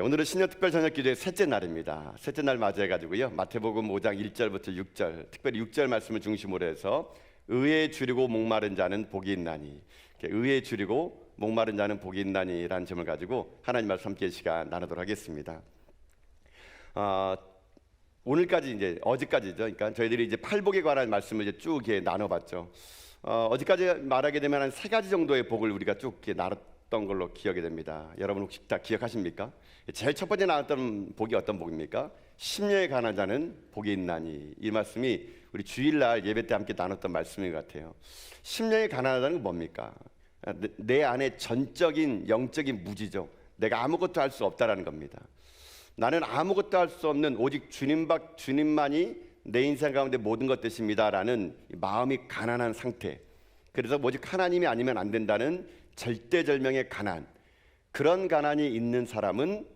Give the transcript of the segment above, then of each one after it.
오늘은 신년특별 저녁 기도의 셋째 날입니다. 셋째 날 맞이해가지고요, 마태복음 5장 1절부터 6절, 특별히 6절 말씀을 중심으로 해서 의에 줄이고 목마른 자는 복이 있나니, 의에 줄이고 목마른 자는 복이 있나니라는 점을 가지고 하나님 말씀 함께 시간 나누도록 하겠습니다. 오늘까지 어제까지죠. 그러니까 저희들이 이제 팔복에 관한 말씀을 이제 쭉 이렇게 나눠봤죠. 어제까지 말하게 되면 한 세 가지 정도의 복을 우리가 쭉 이렇게 나눴던 걸로 기억이 됩니다. 여러분 혹시 다 기억하십니까? 제일 첫 번째 나눴던 복이 어떤 복입니까? 심령에 관한 자는 복이 있나니. 이 말씀이 우리 주일날 예배 때 함께 나눴던 말씀인 것 같아요. 심령에 가난하다는 건 뭡니까? 내 안에 전적인 영적인 무지죠. 내가 아무것도 할 수 없다라는 겁니다. 나는 아무것도 할 수 없는 오직 주님만이 내 인생 가운데 모든 것 되십니다라는 마음이 가난한 상태. 그래서 오직 하나님이 아니면 안 된다는 절대절명의 가난. 그런 가난이 있는 사람은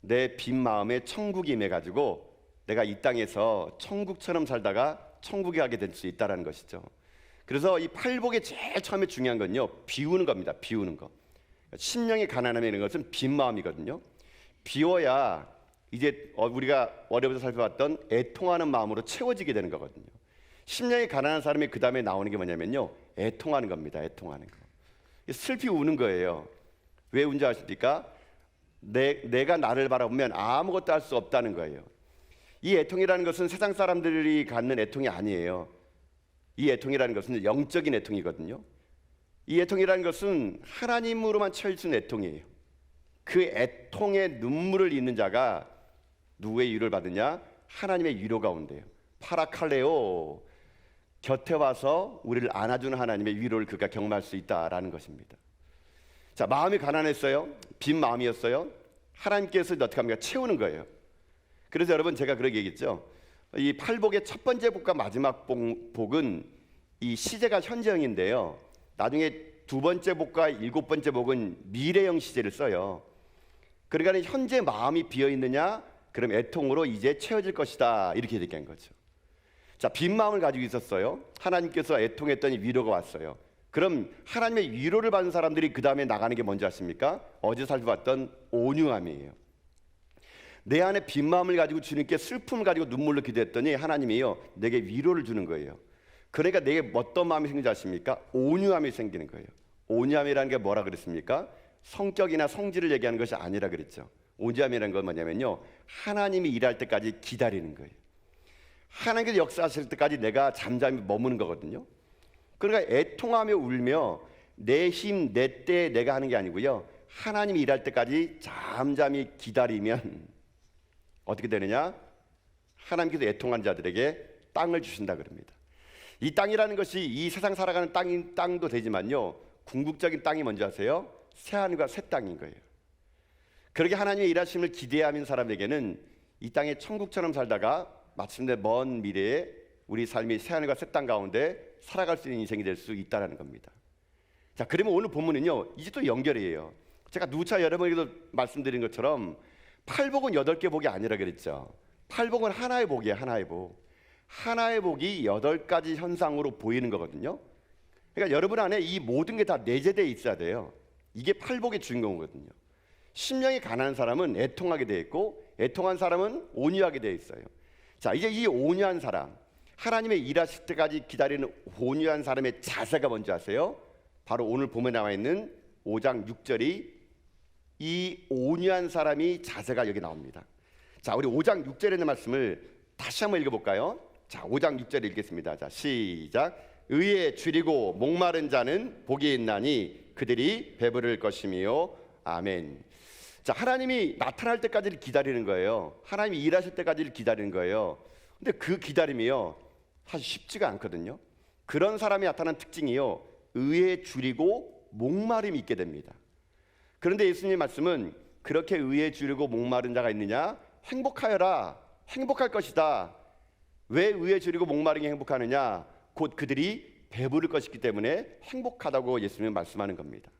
내 빈 마음에 천국이 임해가지고 내가 이 땅에서 천국처럼 살다가 천국에 가게 될 수 있다는 것이죠. 그래서 이 팔복의 제일 처음에 중요한 건요, 비우는 겁니다. 비우는 거. 심령이 가난함이라는 것은 빈 마음이거든요. 비워야 이제 우리가 어려부터 살펴봤던 애통하는 마음으로 채워지게 되는 거거든요. 심령이 가난한 사람이 그 다음에 나오는 게 뭐냐면요, 애통하는 겁니다. 애통하는 거. 슬피 우는 거예요. 왜 운지 아십니까? 내가 나를 바라보면 아무것도 할 수 없다는 거예요. 이 애통이라는 것은 세상 사람들이 갖는 애통이 아니에요. 이 애통이라는 것은 영적인 애통이거든요. 이 애통이라는 것은 하나님으로만 채울 수 있는 애통이에요. 그 애통의 눈물을 잇는 자가 누구의 위로를 받느냐? 하나님의 위로가 온대요. 파라칼레오, 곁에 와서 우리를 안아주는 하나님의 위로를 그가 경험할 수 있다라는 것입니다. 자, 마음이 가난했어요. 빈 마음이었어요. 하나님께서 어떻게 합니까? 채우는 거예요. 그래서 여러분, 제가 그렇게 얘기했죠. 이 팔복의 첫 번째 복과 마지막 복은 이 시제가 현재형인데요, 나중에 두 번째 복과 일곱 번째 복은 미래형 시제를 써요. 그러니까 현재 마음이 비어 있느냐? 그럼 애통으로 이제 채워질 것이다, 이렇게 얘기한 거죠. 자, 빈 마음을 가지고 있었어요. 하나님께서 애통했더니 위로가 왔어요. 그럼 하나님의 위로를 받은 사람들이 그 다음에 나가는 게 뭔지 아십니까? 어제 살펴봤던 온유함이에요. 내 안에 빈 마음을 가지고 주님께 슬픔을 가지고 눈물로 기도했더니 하나님이요, 내게 위로를 주는 거예요. 그러니까 내게 어떤 마음이 생기지 아십니까? 온유함이 생기는 거예요. 온유함이라는 게 뭐라 그랬습니까? 성격이나 성질을 얘기하는 것이 아니라 그랬죠. 온유함이라는 건 뭐냐면요, 하나님이 일할 때까지 기다리는 거예요. 하나님께서 역사하실 때까지 내가 잠잠히 머무는 거거든요. 그러니까 애통하며 울며 내 힘, 내 때 내가 하는 게 아니고요, 하나님이 일할 때까지 잠잠히 기다리면 어떻게 되느냐? 하나님께서 애통한 자들에게 땅을 주신다 그럽니다. 이 땅이라는 것이 이 세상 살아가는 땅도 되지만요, 궁극적인 땅이 뭔지 아세요? 새하늘과 새 땅인 거예요. 그렇게 하나님의 일하심을 기대하는 사람에게는 이 땅에 천국처럼 살다가 마침내 먼 미래에 우리 삶이 새하늘과 새 땅 가운데 살아갈 수 있는 인생이 될 수 있다는 겁니다. 자, 그러면 오늘 본문은요, 이제 또 연결이에요. 제가 누차 여러분에게도 말씀드린 것처럼 팔복은 8개 복이 아니라 그랬죠. 팔복은 하나의 복이에요. 하나의 복. 하나의 복이 8가지 현상으로 보이는 거거든요. 그러니까 여러분 안에 이 모든 게 다 내재되어 있어야 돼요. 이게 팔복의 주인공이거든요. 심령이 가난한 사람은 애통하게 되어 있고, 애통한 사람은 온유하게 되어 있어요. 자, 이제 이 온유한 사람, 하나님의 일하실 때까지 기다리는 온유한 사람의 자세가 뭔지 아세요? 바로 오늘 본문에 나와 있는 5장 6절이 이 온유한 사람이 자세가 여기 나옵니다. 자, 우리 5장 6절에 있는 말씀을 다시 한번 읽어볼까요? 자, 5장 6절 읽겠습니다. 자, 시작. 의에 줄이고 목마른 자는 복이 있나니 그들이 배부를 것이며. 아멘. 자, 하나님이 나타날 때까지를 기다리는 거예요. 하나님이 일하실 때까지를 기다리는 거예요. 근데 그 기다림이요, 사실 쉽지가 않거든요. 그런 사람이 나타난 특징이요, 의에 줄이고 목마름이 있게 됩니다. 그런데 예수님 말씀은 그렇게 의에 줄이고 목마른 자가 있느냐? 행복하여라. 행복할 것이다. 왜 의에 줄이고 목마른 게 행복하느냐? 곧 그들이 배부를 것이기 때문에 행복하다고 예수님은 말씀하는 겁니다.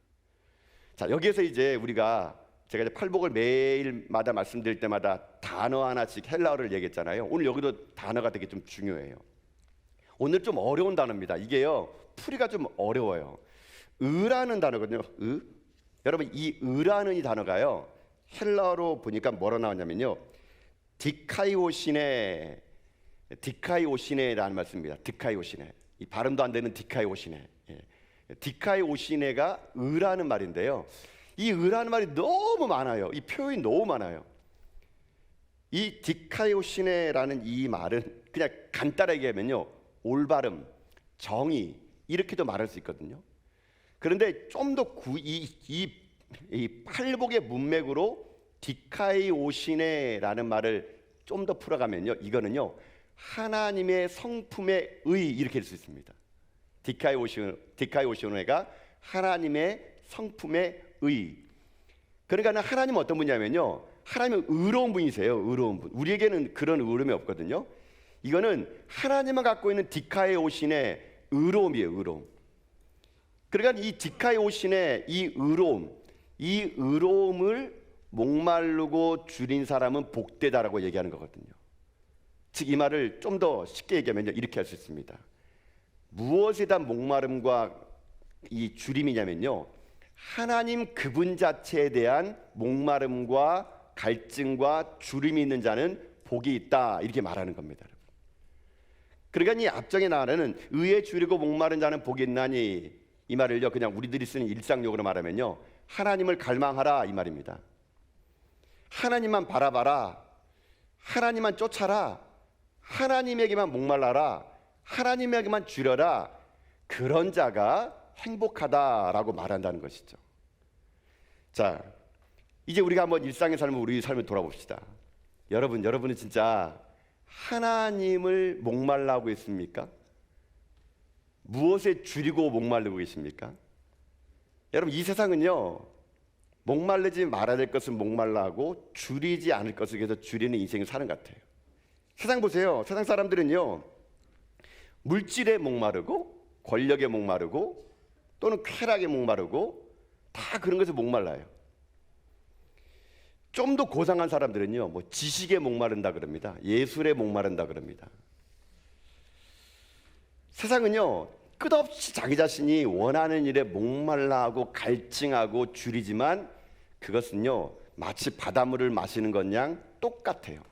자, 여기에서 이제 제가 이제 팔복을 매일마다 말씀드릴 때마다 단어 하나씩 헬라어를 얘기했잖아요. 오늘 여기도 단어가 되게 좀 중요해요. 오늘 좀 어려운 단어입니다. 이게요, 풀이가 좀 어려워요. 의라는 단어거든요. 여러분, 이 의라는 이 단어가요, 헬라어로 보니까 뭐라 나왔냐면요, 디카이오시네라는 말씀입니다. 디카이오시네. 이 발음도 안 되는 디카이오시네. 예. 디카이오시네가 의라는 말인데요. 이 의라는 말이 너무 많아요. 이 표현이 너무 많아요. 이 디카이오시네라는 이 말은 그냥 간단하게 하면요, 올바름, 정의 이렇게도 말할 수 있거든요. 그런데 좀 더 이 팔복의 문맥으로 디카이오시네라는 말을 좀 더 풀어가면요, 이거는요, 하나님의 성품의 의 이렇게 될 수 있습니다. 디카이오시네가 하나님의 성품의 의. 그러니까 하나님은 어떤 분이냐면요, 하나님은 의로운 분이세요. 의로운 분. 우리에게는 그런 의로움이 없거든요. 이거는 하나님만 갖고 있는 디카이오신의 의로움이에요. 의로움. 그러니까 이 디카이오신의 이 의로움을 목마르고 줄인 사람은 복되다라고 얘기하는 거거든요. 즉 이 말을 좀 더 쉽게 얘기하면 이렇게 할 수 있습니다. 무엇에 대한 목마름과 이 줄임이냐면요, 하나님 그분 자체에 대한 목마름과 갈증과 줄임이 있는 자는 복이 있다, 이렇게 말하는 겁니다. 그러니까 이 앞장에 나가는 의에 줄이고 목마른 자는 복이 있나니, 이 말을요 그냥 우리들이 쓰는 일상용어로 말하면요, 하나님을 갈망하라 이 말입니다. 하나님만 바라봐라, 하나님만 쫓아라, 하나님에게만 목말라라, 하나님에게만 줄여라, 그런 자가 행복하다라고 말한다는 것이죠. 자, 이제 우리가 한번 일상의 삶을, 우리 삶을 돌아봅시다. 여러분은 진짜 하나님을 목말라하고 있습니까? 무엇에 줄이고 목마르고 계십니까? 여러분, 이 세상은요, 목마르지 말아야 될 것은 목말라하고 줄이지 않을 것을 계속 줄이는 인생을 사는 것 같아요. 세상 보세요. 세상 사람들은요, 물질에 목마르고 권력에 목마르고 또는 쾌락에 목마르고 다 그런 것에 목말라요. 좀 더 고상한 사람들은요, 뭐 지식에 목마른다 그럽니다. 예술에 목마른다 그럽니다. 세상은요, 끝없이 자기 자신이 원하는 일에 목말라하고 갈증하고 줄이지만 그것은요, 마치 바닷물을 마시는 것 양 똑같아요.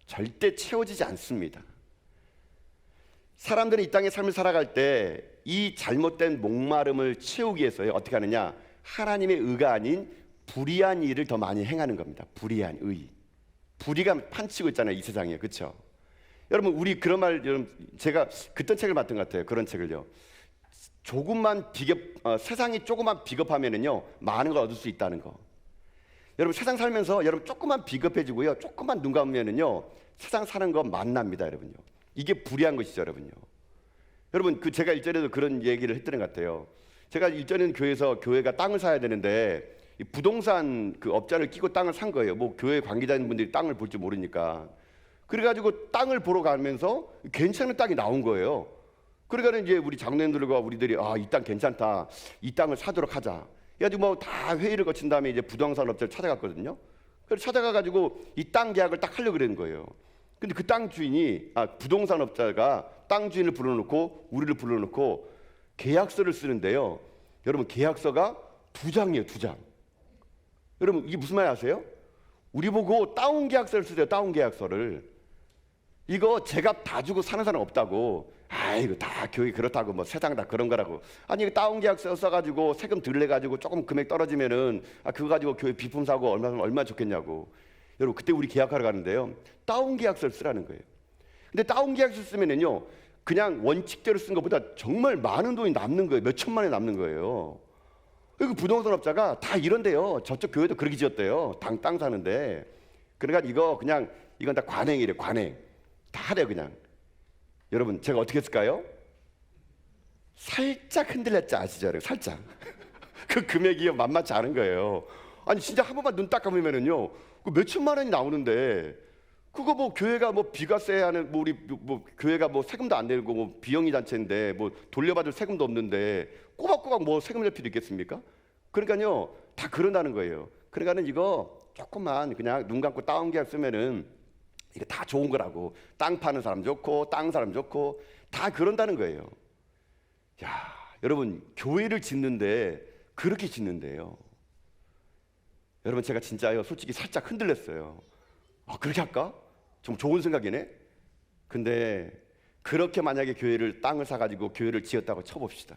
절대 채워지지 않습니다. 사람들은 이 땅의 삶을 살아갈 때 이 잘못된 목마름을 채우기 위해서요, 어떻게 하느냐, 하나님의 의가 아닌 불의한 일을 더 많이 행하는 겁니다. 불의한 의. 불의가 판치고 있잖아요, 이 세상에. 그렇죠? 여러분, 우리 그런 말, 여러분, 제가 그떤 책을 봤던 것 같아요. 그런 책을요. 세상이 조금만 비겁하면은요, 많은 걸 얻을 수 있다는 거. 여러분, 세상 살면서 여러분 조금만 비겁해지고요, 조금만 눈 감으면은요, 세상 사는 거 만납니다, 여러분요. 이게 불의한 것이죠, 여러분요. 여러분, 제가 일전에도 그런 얘기를 했던 것 같아요. 제가 일전에는 교회가 땅을 사야 되는데 이 부동산 그 업자를 끼고 땅을 산 거예요. 뭐 교회 관계자분들이 땅을 볼 줄 모르니까. 그래가지고 땅을 보러 가면서 괜찮은 땅이 나온 거예요. 그러니까 이제 우리 장로님들과 우리들이 이 땅 괜찮다, 이 땅을 사도록 하자. 그래가지고 뭐 다 회의를 거친 다음에 이제 부동산 업자를 찾아갔거든요. 그래서 찾아가가지고 이 땅 계약을 딱 하려고 그러는 거예요. 근데 그 땅 주인이 부동산 업자가 땅 주인을 불러놓고 우리를 불러놓고 계약서를 쓰는데요. 여러분, 계약서가 2장이에요, 2장. 여러분, 이게 무슨 말 아세요? 우리 보고 다운 계약서를 쓰세요, 다운 계약서를. 이거 제값 다 주고 사는 사람 없다고. 이거 다 교회 그렇다고, 뭐 세상 다 그런 거라고. 아니, 이거 다운 계약서 써가지고 세금 덜 내가지고 조금 금액 떨어지면은 그거 가지고 교회 비품 사고 얼마나 좋겠냐고. 여러분, 그때 우리 계약하러 가는데요, 다운 계약서를 쓰라는 거예요. 근데 다운 계약서 쓰면은요, 그냥 원칙대로 쓴 것보다 정말 많은 돈이 남는 거예요. 몇 천만 원이 남는 거예요. 그 부동산 업자가 다 이런데요. 저쪽 교회도 그렇게 지었대요. 땅 사는데. 그러니까 이건 다 관행이래요. 관행. 다 하래요, 그냥. 여러분, 제가 어떻게 했을까요? 살짝 흔들렸지 아시죠? 여러분? 살짝. 그 금액이 만만치 않은 거예요. 아니, 진짜 한 번만 눈 딱 감으면은요, 몇 천만 원이 나오는데, 그거 뭐 교회가 뭐 비과세 하는, 뭐 우리 뭐 교회가 뭐 세금도 안 내고 뭐 비영리 단체인데 뭐 돌려받을 세금도 없는데 꼬박꼬박 뭐 세금 낼 필요 있겠습니까? 그러니까요, 다 그런다는 거예요. 그러니까는 이거 조금만 그냥 눈 감고 다운 계약 쓰면은 이게 다 좋은 거라고. 땅 파는 사람 좋고 땅 사람 좋고 다 그런다는 거예요. 야, 여러분, 교회를 짓는데 그렇게 짓는데요. 여러분 제가 진짜요 솔직히 살짝 흔들렸어요. 그렇게 할까? 좀 좋은 생각이네. 근데 그렇게 만약에 땅을 사가지고 교회를 지었다고 쳐봅시다.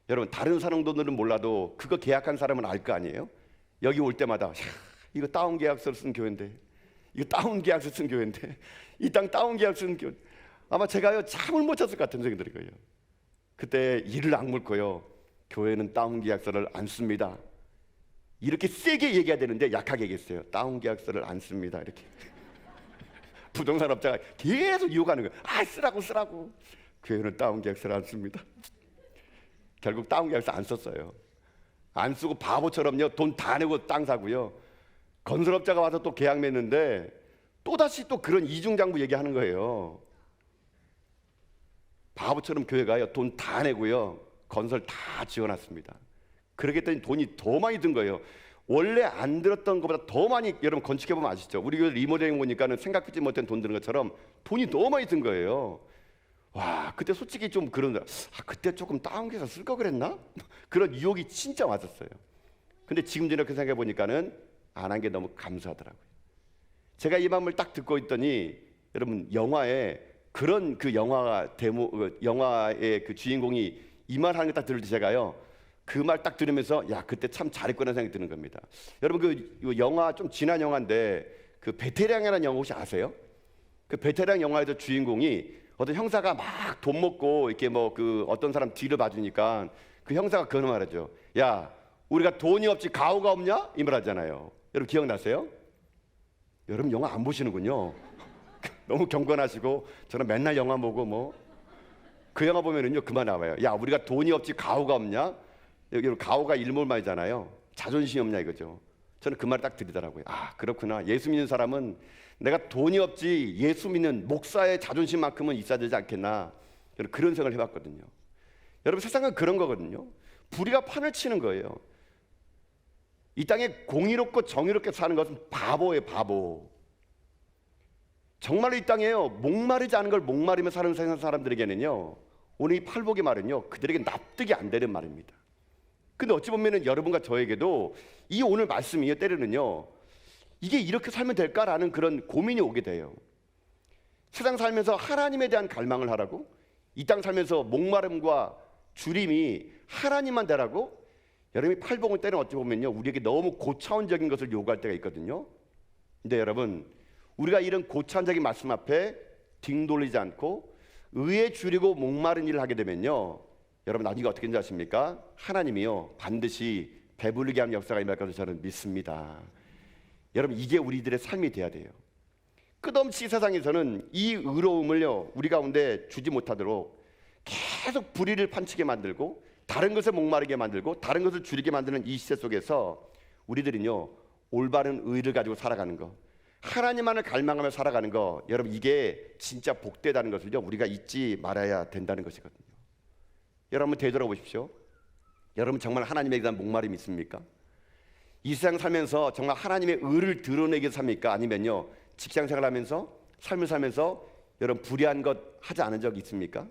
여러분 다른 사람들은 몰라도 그거 계약한 사람은 알 거 아니에요? 여기 올 때마다 이거 다운 계약서를 쓴 교회인데, 이거 다운 계약서 쓴 교회인데, 이 땅 다운 계약서 쓴 교회. 아마 제가요 잠을 못 잤을 것 같은 생각이 들어요. 그때 이를 악물고요, 교회는 다운 계약서를 안 씁니다. 이렇게 세게 얘기해야 되는데 약하게 얘기했어요. 다운 계약서를 안 씁니다. 이렇게. 부동산 업자가 계속 유혹하는 거예요. 쓰라고. 교회는 다운 계약서를 안 씁니다. 결국 다운 계약서 안 썼어요. 안 쓰고 바보처럼요 돈 다 내고 땅 사고요. 건설업자가 와서 또 계약 맺는데 또다시 또 그런 이중장부 얘기하는 거예요. 바보처럼 교회가요 돈 다 내고요 건설 다 지어놨습니다. 그렇게 했더니 돈이 더 많이 든 거예요. 원래 안 들었던 것보다 더 많이. 여러분 건축해보면 아시죠? 우리 교회 리모델링 보니까는 생각하지 못한 돈 드는 것처럼 돈이 너무 많이 든 거예요. 와, 그때 솔직히 좀 그런, 그때 조금 다운계약서 쓸 거 그랬나? 그런 유혹이 진짜 왔었어요. 근데 지금 이렇게 생각해 보니까는 안 한 게 너무 감사하더라고요. 제가 이 마음을 딱 듣고 있더니 여러분 영화에 그런 그 영화의 그 주인공이 이 말 하는 거 딱 들을 때 제가요 그 말 딱 들으면서 그때 참 잘했구나 생각이 드는 겁니다. 여러분 그 영화 좀 지난 영화인데 그 베테랑이라는 영화 혹시 아세요? 그 베테랑 영화에서 주인공이 어떤 형사가 막 돈 먹고 이렇게 뭐 그 어떤 사람 뒤를 봐주니까 그 형사가 그런 말 하죠. 야, 우리가 돈이 없지 가오가 없냐? 이 말 하잖아요. 여러분 기억나세요? 여러분 영화 안 보시는군요. 너무 경건하시고 저는 맨날 영화 보고 뭐 그 영화 보면은요 그만 나와요. 야, 우리가 돈이 없지 가오가 없냐? 여기 가오가 일몰말이잖아요. 자존심이 없냐 이거죠. 저는 그 말 딱 들리더라고요. 그렇구나. 예수 믿는 사람은 내가 돈이 없지 예수 믿는 목사의 자존심만큼은 있어야 되지 않겠나. 저는 그런 생각을 해봤거든요. 여러분 세상은 그런 거거든요. 불의가 판을 치는 거예요. 이 땅에 공의롭고 정의롭게 사는 것은 바보예요, 바보. 정말로 이 땅에요 목마르지 않은 걸 목마르며 사는 세상 사람들에게는요 오늘 이 팔복의 말은요 그들에게 납득이 안 되는 말입니다. 근데 어찌 보면은 여러분과 저에게도 이 오늘 말씀이요 때로는요 이게 이렇게 살면 될까라는 그런 고민이 오게 돼요. 세상 살면서 하나님에 대한 갈망을 하라고, 이 땅 살면서 목마름과 주림이 하나님만 되라고. 여러분이 팔복을 때는 어찌 보면요 우리에게 너무 고차원적인 것을 요구할 때가 있거든요. 근데 여러분 우리가 이런 고차원적인 말씀 앞에 등 돌리지 않고 의에 줄이고 목마른 일을 하게 되면요 여러분 나중에 어떻게 되는지 아십니까? 하나님이요 반드시 배부르게 하는 역사가 임할 것을 저는 믿습니다. 여러분 이게 우리들의 삶이 돼야 돼요. 끝없이 세상에서는 이 의로움을요 우리 가운데 주지 못하도록 계속 불의를 판치게 만들고 다른 것에 목마르게 만들고 다른 것을 줄이게 만드는 이 시대 속에서 우리들은요 올바른 의를 가지고 살아가는 거, 하나님만을 갈망하며 살아가는 거, 여러분 이게 진짜 복되다는 것을요 우리가 잊지 말아야 된다는 것이거든요. 여러분 되돌아보십시오. 여러분 정말 하나님에 대한 목마름이 있습니까? 이 세상 살면서 정말 하나님의 의를 드러내게 삽니까? 아니면요 직장생활 하면서 삶을 살면서 여러분 불의한 것 하지 않은 적 있습니까?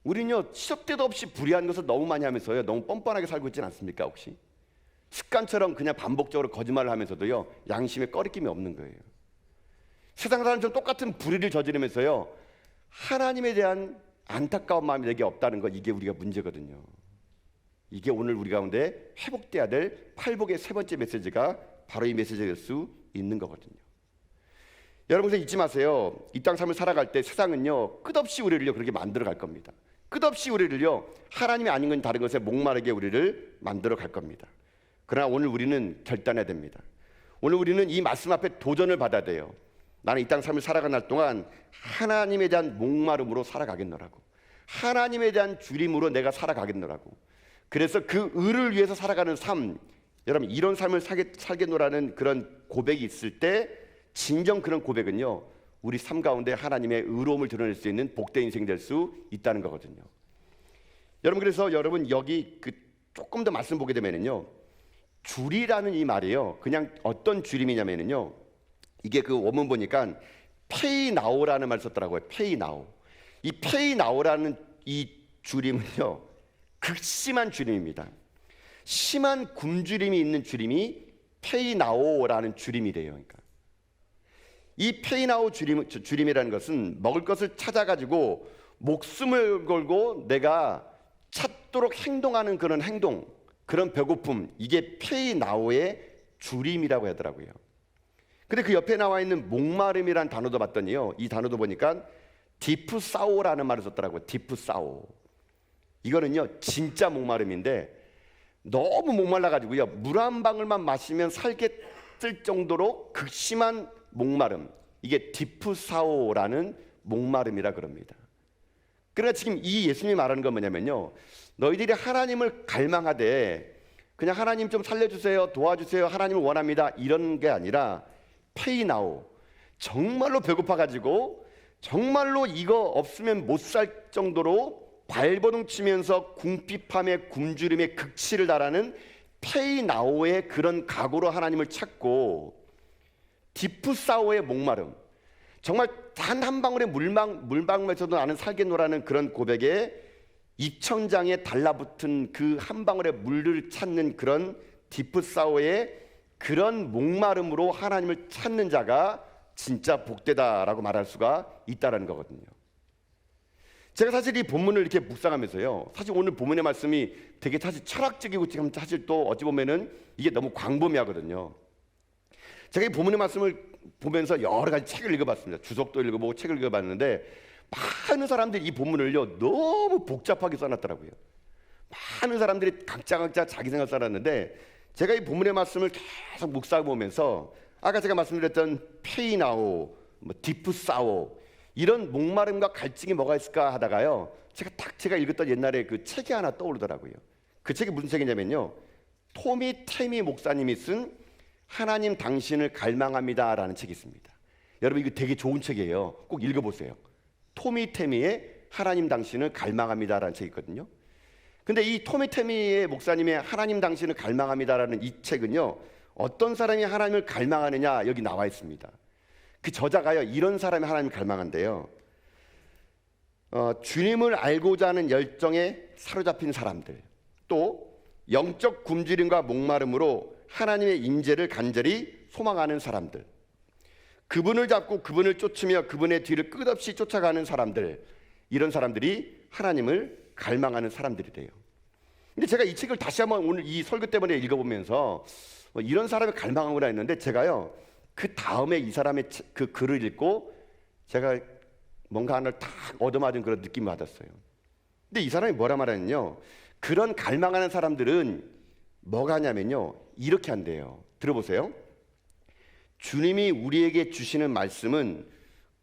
우리는요 시도 때도 없이 불의한 것을 너무 많이 하면서요 너무 뻔뻔하게 살고 있지는 않습니까? 혹시 습관처럼 그냥 반복적으로 거짓말을 하면서도요 양심에 꺼리낌이 없는 거예요. 세상 사람처럼 똑같은 불의를 저지르면서요 하나님에 대한 안타까운 마음이 내게 없다는 것, 이게 우리가 문제거든요. 이게 오늘 우리 가운데 회복돼야 될 팔복의 세 번째 메시지가 바로 이 메시지가 될 수 있는 거거든요. 여러분 잊지 마세요. 이 땅 삶을 살아갈 때 세상은요 끝없이 우리를요 그렇게 만들어 갈 겁니다. 끝없이 우리를요 하나님이 아닌 건 다른 것에 목마르게 우리를 만들어 갈 겁니다. 그러나 오늘 우리는 결단해야 됩니다. 오늘 우리는 이 말씀 앞에 도전을 받아야 돼요. 나는 이 땅 삶을 살아가는 날 동안 하나님에 대한 목마름으로 살아가겠노라고, 하나님에 대한 주림으로 내가 살아가겠노라고. 그래서 그 의를 위해서 살아가는 삶, 여러분 이런 삶을 살겠노라는 그런 고백이 있을 때 진정 그런 고백은요 우리 삶 가운데 하나님의 의로움을 드러낼 수 있는 복된 인생 될 수 있다는 거거든요. 여러분 그래서 여러분 여기 조금 더 말씀 보게 되면은요 줄이라는 이 말이에요 그냥 어떤 줄임이냐면은요 이게 그 원문 보니까 페이나오라는 말 썼더라고요. 페이나오. 이 페이나오라는 이 줄임은요 극심한 줄임입니다. 심한 굶주림이 있는 주림이 페이나오라는 주림이래요. 그러니까 이 페이나오 주림이라는 것은 먹을 것을 찾아가지고 목숨을 걸고 내가 찾도록 행동하는 그런 행동, 그런 배고픔, 이게 페이나오의 주림이라고 하더라고요. 근데 그 옆에 나와 있는 목마름이라는 단어도 봤더니요, 이 단어도 보니까 디프사오라는 말을 썼더라고요. 디프사오. 이거는요 진짜 목마름인데 너무 목말라가지고요 물 한 방울만 마시면 살겠을 정도로 극심한 목마름, 이게 디프사오라는 목마름이라 그럽니다. 그러니까 지금 이 예수님이 말하는 건 뭐냐면요, 너희들이 하나님을 갈망하되 그냥 하나님 좀 살려주세요, 도와주세요, 하나님을 원합니다, 이런 게 아니라 페이나오, 정말로 배고파가지고 정말로 이거 없으면 못 살 정도로 발버둥 치면서 궁핍함의 굶주림의 극치를 달하는 페이나오의 그런 각오로 하나님을 찾고, 디프사오의 목마름, 정말 단 한 방울의 물방울에서도 나는 살겠노라는 그런 고백에 입천장에 달라붙은 그 한 방울의 물을 찾는 그런 디프사오의 그런 목마름으로 하나님을 찾는 자가 진짜 복되다라고 말할 수가 있다는 거거든요. 제가 사실 이 본문을 이렇게 묵상하면서요, 사실 오늘 본문의 말씀이 되게 사실 철학적이고 지금 사실 또 어찌 보면은 이게 너무 광범위하거든요. 제가 이 본문의 말씀을 보면서 여러 가지 책을 읽어봤습니다. 주석도 읽어보고 책을 읽어봤는데 많은 사람들이 이 본문을요 너무 복잡하게 써놨더라고요. 많은 사람들이 각자 자기 생각 써놨는데 제가 이 본문의 말씀을 계속 묵상해보면서 아까 제가 말씀드렸던 페이나오, 디프사오, 이런 목마름과 갈증이 뭐가 있을까 하다가요, 제가 읽었던 옛날에 그 책이 하나 떠오르더라고요. 그 책이 무슨 책이냐면요, 토미 테미 목사님이 쓴 하나님 당신을 갈망합니다라는 책이 있습니다. 여러분 이거 되게 좋은 책이에요. 꼭 읽어보세요. 토미 테미의 하나님 당신을 갈망합니다라는 책이 있거든요. 근데 이 토미 테미의 목사님의 하나님 당신을 갈망합니다라는 이 책은요, 어떤 사람이 하나님을 갈망하느냐 여기 나와 있습니다. 그 저자가요 이런 사람이 하나님을 갈망한대요. 주님을 알고자 하는 열정에 사로잡힌 사람들, 또 영적 굶주림과 목마름으로 하나님의 임재를 간절히 소망하는 사람들, 그분을 잡고 그분을 쫓으며 그분의 뒤를 끝없이 쫓아가는 사람들, 이런 사람들이 하나님을 갈망하는 사람들이래요. 근데 제가 이 책을 다시 한번 오늘 이 설교 때문에 읽어보면서 이런 사람을 갈망하구나 했는데, 제가요 그 다음에 이 사람의 그 글을 읽고 제가 뭔가 하나를 딱 얻어맞은 그런 느낌을 받았어요. 근데 이 사람이 뭐라 말하냐면요, 그런 갈망하는 사람들은 뭐가 하냐면요 이렇게 한대요. 들어보세요. 주님이 우리에게 주시는 말씀은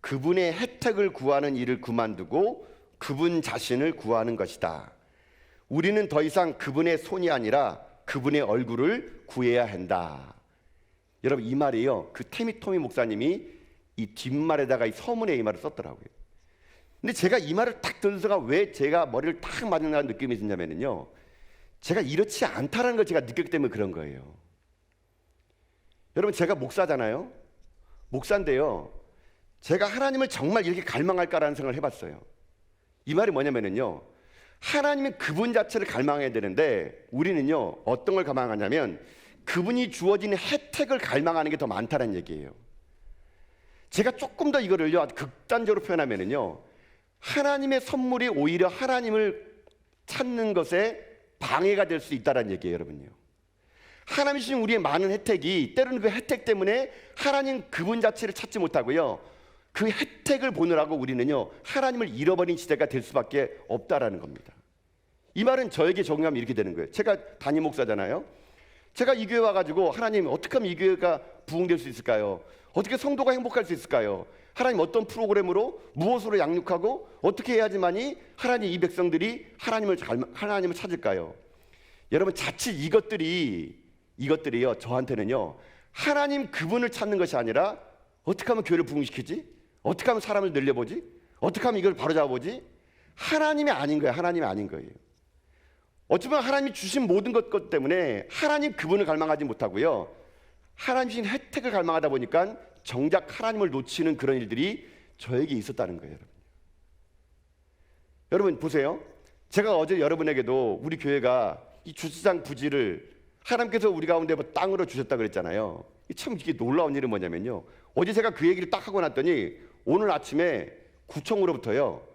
그분의 혜택을 구하는 일을 그만두고 그분 자신을 구하는 것이다. 우리는 더 이상 그분의 손이 아니라 그분의 얼굴을 구해야 한다. 여러분 이 말이요, 그 토미 목사님이 이 뒷말에다가 이 서문에 이 말을 썼더라고요. 근데 제가 이 말을 딱 들으면서 왜 제가 머리를 딱 맞는다는 느낌이 있었냐면요, 제가 이렇지 않다는 걸 제가 느꼈기 때문에 그런 거예요. 여러분 제가 목사잖아요. 목사인데요, 제가 하나님을 정말 이렇게 갈망할까라는 생각을 해봤어요. 이 말이 뭐냐면요, 하나님은 그분 자체를 갈망해야 되는데 우리는요 어떤 걸 갈망하냐면 그분이 주어진 혜택을 갈망하는 게 더 많다는 얘기예요. 제가 조금 더 이거를요 극단적으로 표현하면요, 하나님의 선물이 오히려 하나님을 찾는 것에 방해가 될 수 있다는 얘기예요. 여러분요, 하나님이 주신 우리의 많은 혜택이 때로는 그 혜택 때문에 하나님 그분 자체를 찾지 못하고요, 그 혜택을 보느라고 우리는요 하나님을 잃어버린 시대가 될 수밖에 없다라는 겁니다. 이 말은 저에게 적용하면 이렇게 되는 거예요. 제가 담임 목사잖아요. 제가 이 교회 와가지고 하나님 어떻게 하면 이 교회가 부흥될 수 있을까요? 어떻게 성도가 행복할 수 있을까요? 하나님 어떤 프로그램으로 무엇으로 양육하고 어떻게 해야지만이 하나님 이 백성들이 하나님을 찾을까요? 여러분 자칫 이것들이요 저한테는요 하나님 그분을 찾는 것이 아니라 어떻게 하면 교회를 부흥시키지? 어떻게 하면 사람을 늘려보지? 어떻게 하면 이걸 바로잡아보지? 하나님이 아닌 거예요. 하나님이 아닌 거예요. 어쩌면 하나님이 주신 모든 것 때문에 하나님 그분을 갈망하지 못하고요, 하나님 주신 혜택을 갈망하다 보니까 정작 하나님을 놓치는 그런 일들이 저에게 있었다는 거예요. 여러분 보세요. 제가 어제 여러분에게도 우리 교회가 이 주차장 부지를 하나님께서 우리 가운데 뭐 땅으로 주셨다 그랬잖아요. 참 이게 놀라운 일은 뭐냐면요, 어제 제가 그 얘기를 딱 하고 났더니 오늘 아침에 구청으로부터요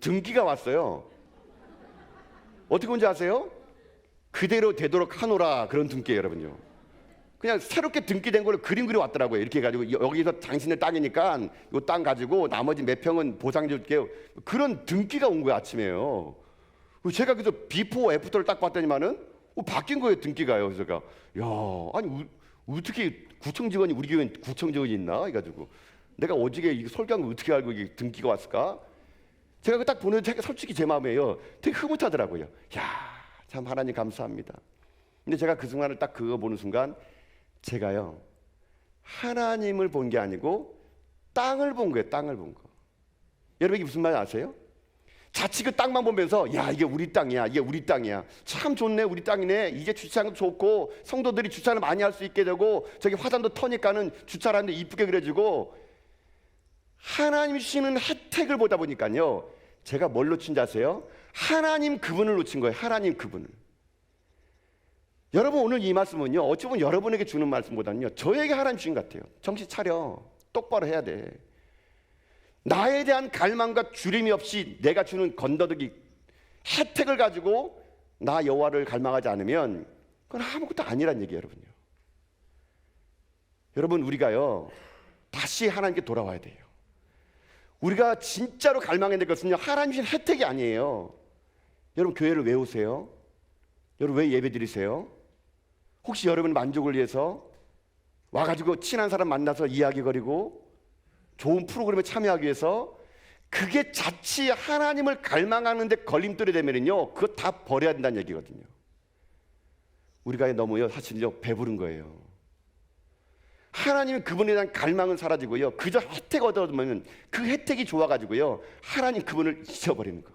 등기가 왔어요. 어떻게 온지 아세요? 그대로 되도록 하노라, 그런 등기예요, 여러분요. 그냥 새롭게 등기된 걸로 그림 그려 왔더라고요. 이렇게 해가지고 여기서 당신의 땅이니까 이 땅 가지고 나머지 몇 평은 보상 줄게요. 그런 등기가 온 거예요, 아침에요. 제가 그래서 비포 애프터를 딱 봤더니만은 바뀐 거예요, 등기가요. 그래서 제가 아니 어떻게 구청 직원이, 우리 교회는 구청 직원이 있나 해가지고 내가 어저께 이거 설교한 거 어떻게 알고 이게 등기가 왔을까? 제가 딱 보는 데 솔직히 제 마음에요 되게 흐뭇하더라고요. 참 하나님 감사합니다. 근데 제가 그 순간을 딱 그거 보는 순간 제가요 하나님을 본 게 아니고 땅을 본 거예요. 땅을 본 거. 여러분 이게 무슨 말인지 아세요? 자칫 그 땅만 보면서 이게 우리 땅이야, 이게 우리 땅이야, 참 좋네, 우리 땅이네, 이제 주차장도 좋고 성도들이 주차를 많이 할 수 있게 되고 저기 화단도 터니까는 주차하는데 이쁘게 그려지고, 하나님이 주시는 혜택을 보다 보니까요 제가 뭘 놓친 줄 아세요? 하나님 그분을 놓친 거예요. 하나님 그분을. 여러분 오늘 이 말씀은요 어찌 보면 여러분에게 주는 말씀보다는요 저에게 하나님 주신 것 같아요. 정신 차려, 똑바로 해야 돼. 나에 대한 갈망과 주림이 없이 내가 주는 건더더기 혜택을 가지고 나 여호와를 갈망하지 않으면 그건 아무것도 아니란 얘기예요, 여러분요. 여러분 우리가요 다시 하나님께 돌아와야 돼요. 우리가 진짜로 갈망해야 될 것은요 하나님 주신 혜택이 아니에요. 여러분 교회를 왜 오세요? 여러분 왜 예배 드리세요? 혹시 여러분 만족을 위해서 와가지고 친한 사람 만나서 이야기거리고 좋은 프로그램에 참여하기 위해서, 그게 자칫 하나님을 갈망하는 데 걸림돌이 되면요 그거 다 버려야 된다는 얘기거든요. 우리가 너무요 사실요 배부른 거예요. 하나님은 그분에 대한 갈망은 사라지고요 그저 혜택 얻어두면 그 혜택이 좋아가지고요 하나님 그분을 잊어버리는 거.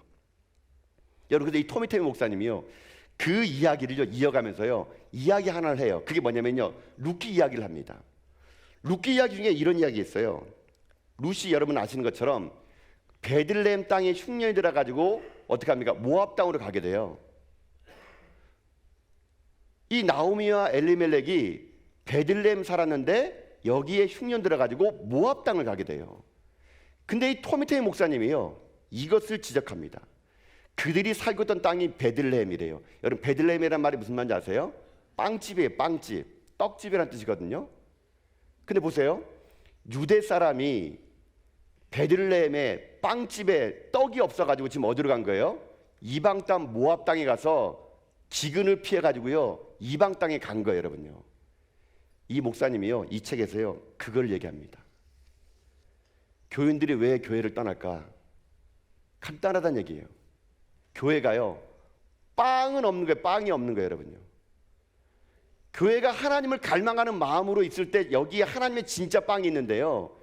여러분 근데 이 토미테이 목사님이요 그 이야기를 이어가면서요 이야기 하나를 해요. 그게 뭐냐면요 룻기 이야기를 합니다. 룻기 이야기 중에 이런 이야기 있어요. 룻이 여러분 아시는 것처럼 베들레헴 땅에 흉년이 들어가지고 어떻게 합니까? 모압 땅으로 가게 돼요. 이 나오미와 엘리멜렉이 베들레헴 살았는데 여기에 흉년 들어가지고 모압 땅을 가게 돼요. 근데 이 토미테이 목사님이요 이것을 지적합니다. 그들이 살고 있던 땅이 베들레헴이래요. 여러분 베들레헴이란 말이 무슨 말인지 아세요? 빵집이에요. 빵집, 떡집이라는 뜻이거든요. 근데 보세요, 유대 사람이 베들레헴에 빵집에 떡이 없어가지고 지금 어디로 간 거예요? 이방 땅 모압 땅에 가서 기근을 피해가지고요 이방 땅에 간 거예요, 여러분요. 이 목사님이요 이 책에서요 그걸 얘기합니다. 교인들이 왜 교회를 떠날까? 간단하다는 얘기예요. 교회가요 빵은 없는 거예요. 빵이 없는 거예요, 여러분요. 교회가 하나님을 갈망하는 마음으로 있을 때 여기에 하나님의 진짜 빵이 있는데요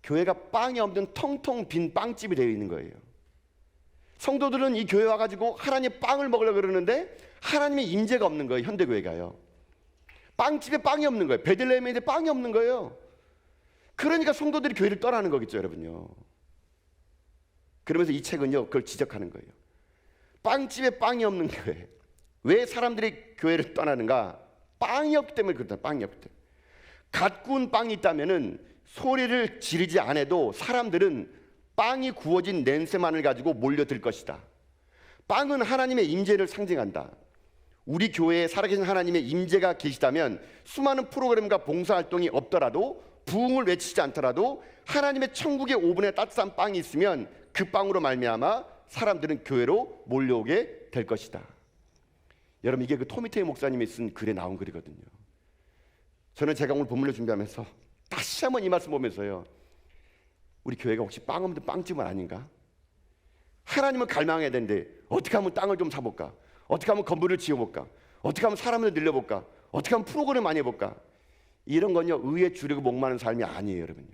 교회가 빵이 없는 텅텅 빈 빵집이 되어 있는 거예요. 성도들은 이 교회 와가지고 하나님의 빵을 먹으려고 그러는데 하나님의 임재가 없는 거예요. 현대교회가요 빵집에 빵이 없는 거예요. 베들레헴에 빵이 없는 거예요. 그러니까 성도들이 교회를 떠나는 거겠죠, 여러분요. 그러면서 이 책은요 그걸 지적하는 거예요. 빵집에 빵이 없는 교회. 왜 사람들이 교회를 떠나는가? 빵이 없기 때문에 그렇다. 빵이 없기 때문에. 갓 구운 빵이 있다면은 소리를 지르지 않아도 사람들은 빵이 구워진 냄새만을 가지고 몰려들 것이다. 빵은 하나님의 임재를 상징한다. 우리 교회에 살아계신 하나님의 임재가 계시다면 수많은 프로그램과 봉사활동이 없더라도, 부흥을 외치지 않더라도 하나님의 천국의 오븐에 따뜻한 빵이 있으면 그 빵으로 말미암아 사람들은 교회로 몰려오게 될 것이다. 여러분 이게 그 토미테이 목사님이 쓴 글에 나온 글이거든요. 저는 제가 오늘 본문을 준비하면서 다시 한번 이 말씀 보면서요 우리 교회가 혹시 빵 없는 빵집은 아닌가? 하나님을 갈망해야 되는데 어떻게 하면 땅을 좀 사볼까? 어떻게 하면 건물을 지어볼까? 어떻게 하면 사람을 늘려볼까? 어떻게 하면 프로그램 많이 해볼까? 이런 건요 의에 주려고 목마른 삶이 아니에요, 여러분요.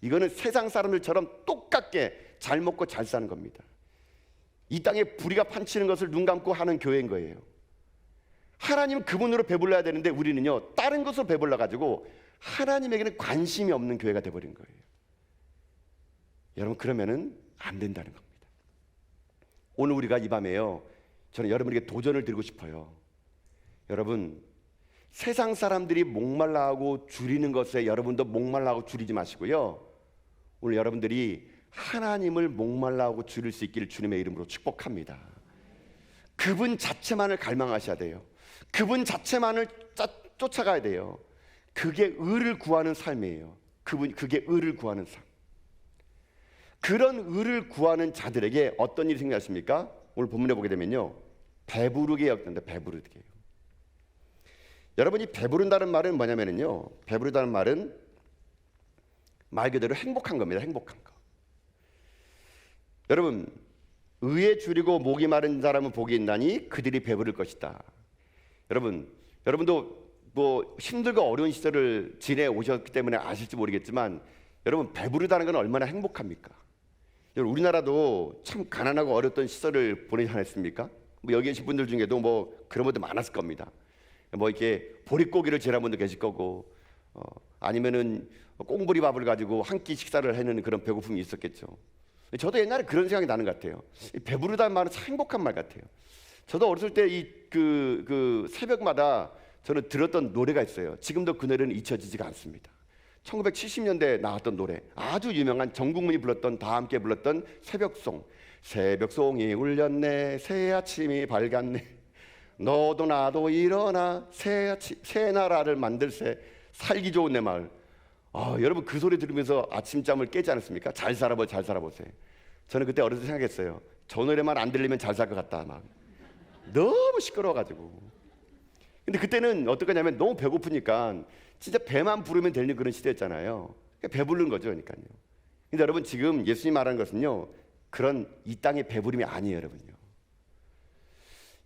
이거는 세상 사람들처럼 똑같게 잘 먹고 잘 사는 겁니다. 이 땅에 부리가 판치는 것을 눈 감고 하는 교회인 거예요. 하나님 그분으로 배불러야 되는데 우리는요 다른 것으로 배불러 가지고 하나님에게는 관심이 없는 교회가 돼버린 거예요. 여러분 그러면은 안 된다는 겁니다. 오늘 우리가 이 밤에요 저는 여러분에게 도전을 드리고 싶어요. 여러분, 세상 사람들이 목말라하고 줄이는 것에 여러분도 목말라하고 줄이지 마시고요. 오늘 여러분들이 하나님을 목말라하고 줄일 수 있기를 주님의 이름으로 축복합니다. 그분 자체만을 갈망하셔야 돼요. 그분 자체만을 쫓아가야 돼요. 그게 의를 구하는 삶이에요. 그게 의를 구하는 삶. 그런 의를 구하는 자들에게 어떤 일이 생겼습니까? 오늘 본문에 보게 되면요, 배부르게 여긴다. 배부르게요. 여러분이 배부른다는 말은 뭐냐면요, 배부르다는 말은 말 그대로 행복한 겁니다. 행복한 거. 여러분, 의에 줄이고 목이 마른 사람은 복이 있나니 그들이 배부를 것이다. 여러분도 뭐 힘들고 어려운 시절을 지내 오셨기 때문에 아실지 모르겠지만, 여러분, 배부르다는 건 얼마나 행복합니까? 여러분, 우리나라도 참 가난하고 어려웠던 시절을 보내지 않았습니까? 뭐 여기 계신 분들 중에도 뭐 그런 분들 많았을 겁니다. 뭐 이렇게 보릿고기를 지내는 분도 계실 거고, 아니면은 꽁보리밥을 가지고 한 끼 식사를 해는 그런 배고픔이 있었겠죠. 저도 옛날에 그런 생각이 나는 것 같아요. 배부르다는 말은 참 행복한 말 같아요. 저도 어렸을 때 그 새벽마다 저는 들었던 노래가 있어요. 지금도 그 노래는 잊혀지지가 않습니다. 1970년대에 나왔던 노래, 아주 유명한 전 국민이 불렀던, 다 함께 불렀던 새벽송. 새벽송이 울렸네, 새 아침이 밝았네, 너도 나도 일어나, 새 나라를 만들세, 살기 좋은 내 마을. 여러분, 그 소리 들으면서 아침잠을 깨지 않았습니까? 잘 살아보세요. 저는 그때 어렸을 때 생각했어요. 저 노래만 안 들리면 잘 살 것 같다. 막 너무 시끄러워가지고. 근데 그때는 어떡하냐면 너무 배고프니까 진짜 배만 부르면 되는 그런 시대였잖아요. 배부른 거죠, 그러니까요. 근데 여러분, 지금 예수님 말하는 것은요, 그런 이 땅의 배부름이 아니에요, 여러분요.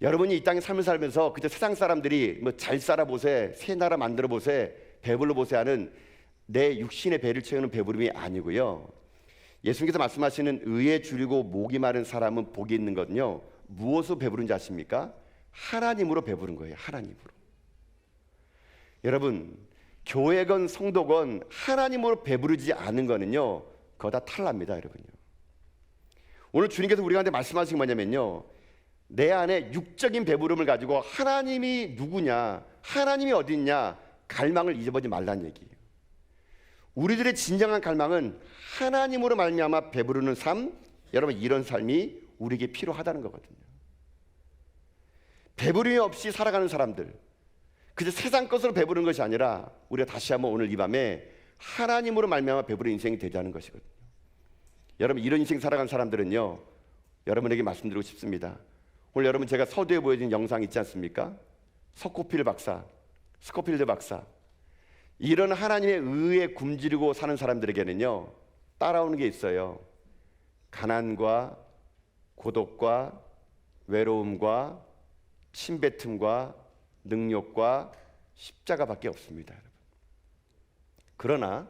여러분이 이 땅의 삶을 살면서 그저 세상 사람들이 뭐 잘 살아보세, 새 나라 만들어 보세, 배불러 보세 하는 내 육신의 배를 채우는 배부름이 아니고요. 예수님께서 말씀하시는 의에 줄이고 목이 마른 사람은 복이 있는 거는요, 무엇으로 배부른지 아십니까? 하나님으로 배부른 거예요. 하나님으로. 여러분, 교회건 성도건 하나님으로 배부르지 않은 거는요, 그거 다 탈납니다, 여러분요. 오늘 주님께서 우리 가운데 말씀하신 게 뭐냐면요, 내 안에 육적인 배부름을 가지고 하나님이 누구냐, 하나님이 어디 있냐 갈망을 잊어버리지 말라는 얘기예요. 우리들의 진정한 갈망은 하나님으로 말미암아 배부르는 삶, 여러분, 이런 삶이 우리에게 필요하다는 거거든요. 배부름이 없이 살아가는 사람들, 그저 세상 것으로 배부른 것이 아니라 우리가 다시 한번 오늘 이 밤에 하나님으로 말미암아 배부른 인생이 되자는 것이거든요. 여러분, 이런 인생 살아가는 사람들은요, 여러분에게 말씀드리고 싶습니다. 오늘 여러분, 제가 서두에 보여진 영상 있지 않습니까? 스코필드 박사. 이런 하나님의 의에 굶주리고 사는 사람들에게는요, 따라오는 게 있어요. 가난과 고독과 외로움과 침뱉음과 능욕과 십자가밖에 없습니다, 여러분. 그러나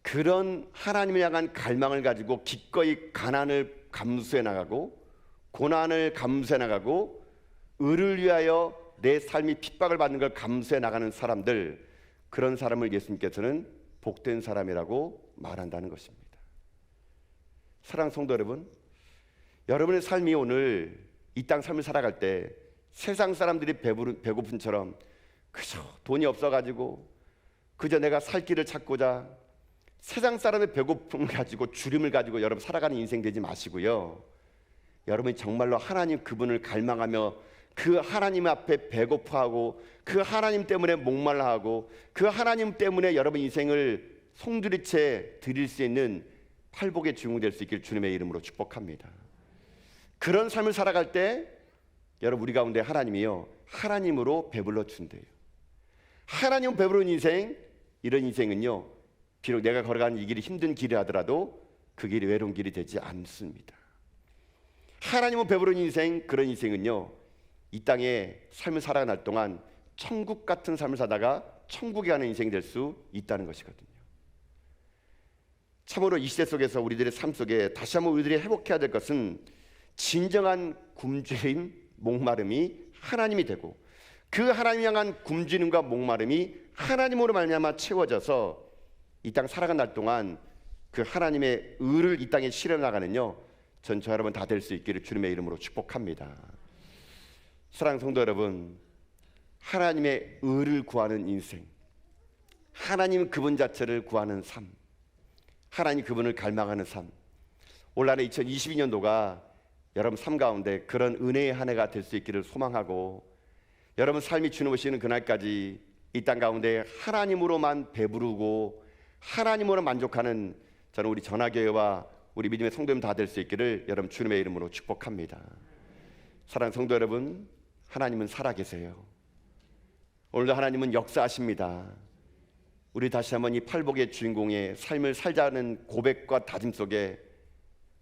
그런 하나님을 향한 갈망을 가지고 기꺼이 가난을 감수해 나가고 고난을 감수해 나가고 의를 위하여 내 삶이 핍박을 받는 걸 감수해 나가는 사람들, 그런 사람을 예수님께서는 복된 사람이라고 말한다는 것입니다. 사랑하는 성도 여러분, 여러분의 삶이 오늘 이 땅 삶을 살아갈 때 세상 사람들이 배고픔처럼 그저 돈이 없어가지고 그저 내가 살 길을 찾고자 세상 사람의 배고픔을 가지고 주림을 가지고 여러분 살아가는 인생 되지 마시고요. 여러분이 정말로 하나님 그분을 갈망하며 그 하나님 앞에 배고파하고 그 하나님 때문에 목말라하고 그 하나님 때문에 여러분 인생을 송두리째 드릴 수 있는 팔복의 주인공이 될 수 있길 주님의 이름으로 축복합니다. 그런 삶을 살아갈 때 여러분, 우리 가운데 하나님이요, 하나님으로 배불러 준대요. 하나님 배부른 인생, 이런 인생은요, 비록 내가 걸어가는 이 길이 힘든 길이 하더라도 그 길이 외로운 길이 되지 않습니다. 하나님은 배부른 인생, 그런 인생은요, 이 땅에 삶을 살아갈 동안 천국 같은 삶을 살다가 천국에 가는 인생이 될 수 있다는 것이거든요. 참으로 이 시대 속에서 우리들의 삶 속에 다시 한번 우리들이 회복해야 될 것은 진정한 굶주림, 목마름이 하나님이 되고 그 하나님 향한 굶주림과 목마름이 하나님으로 말미암아 채워져서 이 땅 살아간 날 동안 그 하나님의 의를 이 땅에 실현나가는요, 전 저 여러분 다 될 수 있기를 주님의 이름으로 축복합니다. 사랑하는 성도 여러분, 하나님의 의를 구하는 인생, 하나님 그분 자체를 구하는 삶, 하나님 그분을 갈망하는 삶, 올 한해 2022년도가 여러분 삶 가운데 그런 은혜의 한 해가 될 수 있기를 소망하고, 여러분 삶이 주님 오시는 그날까지 이 땅 가운데 하나님으로만 배부르고 하나님으로 만족하는 저는 우리 전화교회와 우리 믿음의 성도님 다 될 수 있기를 여러분 주님의 이름으로 축복합니다. 사랑하는 성도 여러분, 하나님은 살아계세요. 오늘도 하나님은 역사하십니다. 우리 다시 한번 이 팔복의 주인공의 삶을 살자는 고백과 다짐 속에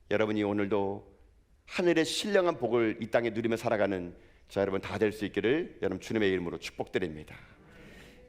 여러분이 오늘도 하늘의 신령한 복을 이 땅에 누리며 살아가는 저 여러분 다 될 수 있기를 여러분 주님의 이름으로 축복드립니다.